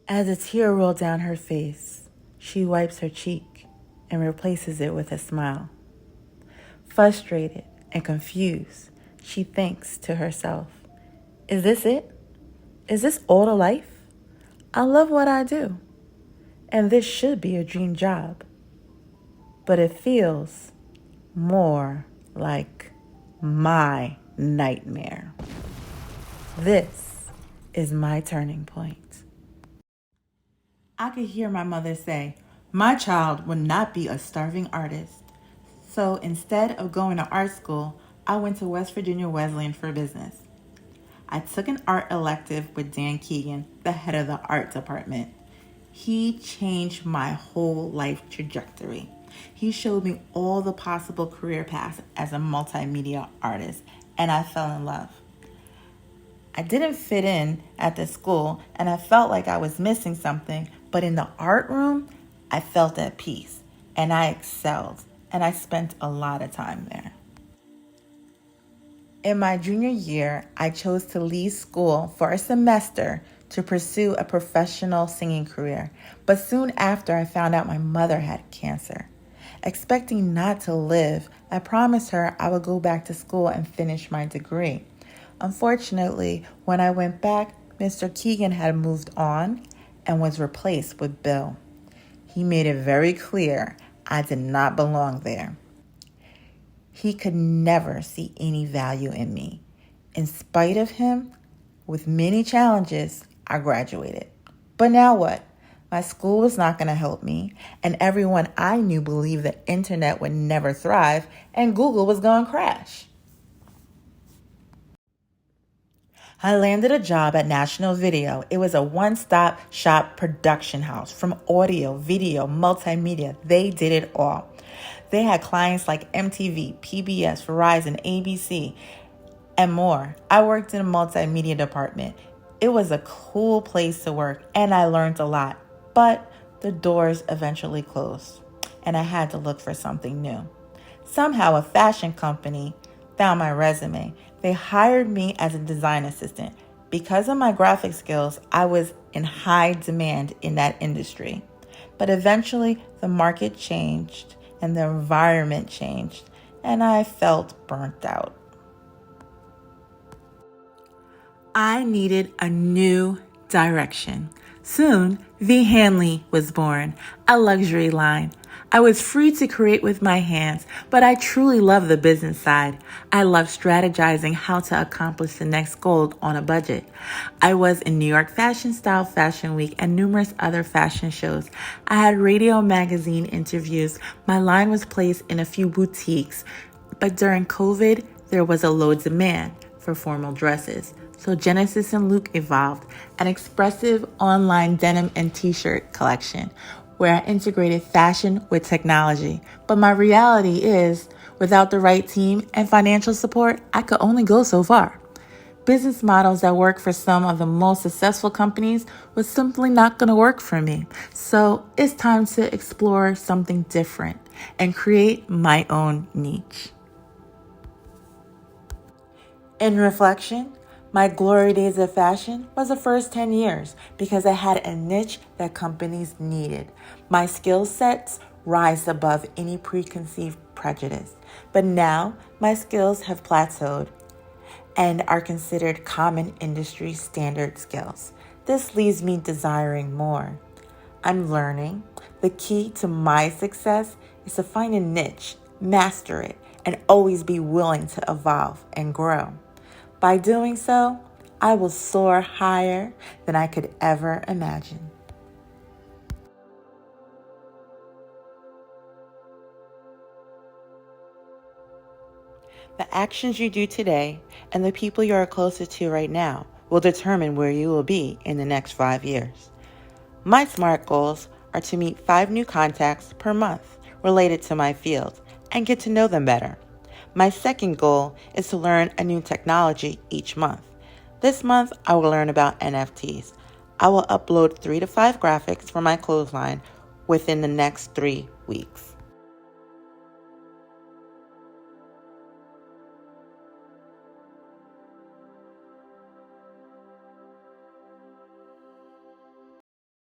As a tear rolled down her face, she wipes her cheek and replaces it with a smile. Frustrated and confused, she thinks to herself, is this it? Is this all to life? I love what I do, and this should be a dream job. But it feels more like my nightmare. This is my turning point. I could hear my mother say, my child would not be a starving artist. So instead of going to art school, I went to West Virginia Wesleyan for business. I took an art elective with Dan Keegan, the head of the art department. He changed my whole life trajectory. He showed me all the possible career paths as a multimedia artist, and I fell in love. I didn't fit in at the school, and I felt like I was missing something, but in the art room, I felt at peace, and I excelled, and I spent a lot of time there. In my junior year, I chose to leave school for a semester to pursue a professional singing career, but soon after I found out my mother had cancer. Expecting not to live, I promised her I would go back to school and finish my degree. Unfortunately, when I went back, Mr. Keegan had moved on and was replaced with Bill. He made it very clear I did not belong there. He could never see any value in me. In spite of him, with many challenges, I graduated. But now what? My school was not going to help me, and everyone I knew believed the internet would never thrive and Google was going to crash. I landed a job at National Video. It was a one-stop shop production house. From audio, video, multimedia, they did it all. They had clients like MTV, PBS, Verizon, ABC, and more. I worked in a multimedia department. It was a cool place to work, and I learned a lot. But the doors eventually closed, and I had to look for something new. Somehow, a fashion company found my resume. They hired me as a design assistant. Because of my graphic skills, I was in high demand in that industry. But eventually, the market changed and the environment changed, and I felt burnt out. I needed a new direction. Soon, V. Hanley was born, a luxury line. I was free to create with my hands, but I truly love the business side. I love strategizing how to accomplish the next goal on a budget. I was in New York Fashion Style Fashion Week and numerous other fashion shows. I had radio magazine interviews. My line was placed in a few boutiques, but during COVID, there was a low demand for formal dresses. So Genesis and Luke evolved, an expressive online denim and t-shirt collection where I integrated fashion with technology. But my reality is, without the right team and financial support, I could only go so far. Business models that work for some of the most successful companies was simply not going to work for me. So it's time to explore something different and create my own niche. In reflection, my glory days of fashion was the first 10 years because I had a niche that companies needed. My skill sets rise above any preconceived prejudice. But now my skills have plateaued and are considered common industry standard skills. This leaves me desiring more. I'm learning the key to my success is to find a niche, master it, and always be willing to evolve and grow. By doing so, I will soar higher than I could ever imagine. The actions you do today and the people you are closer to right now will determine where you will be in the next 5 years. My SMART goals are to meet 5 new contacts per month related to my field and get to know them better. My second goal is to learn a new technology each month. This month, I will learn about NFTs. I will upload 3 to 5 graphics for my clothesline within the next 3 weeks.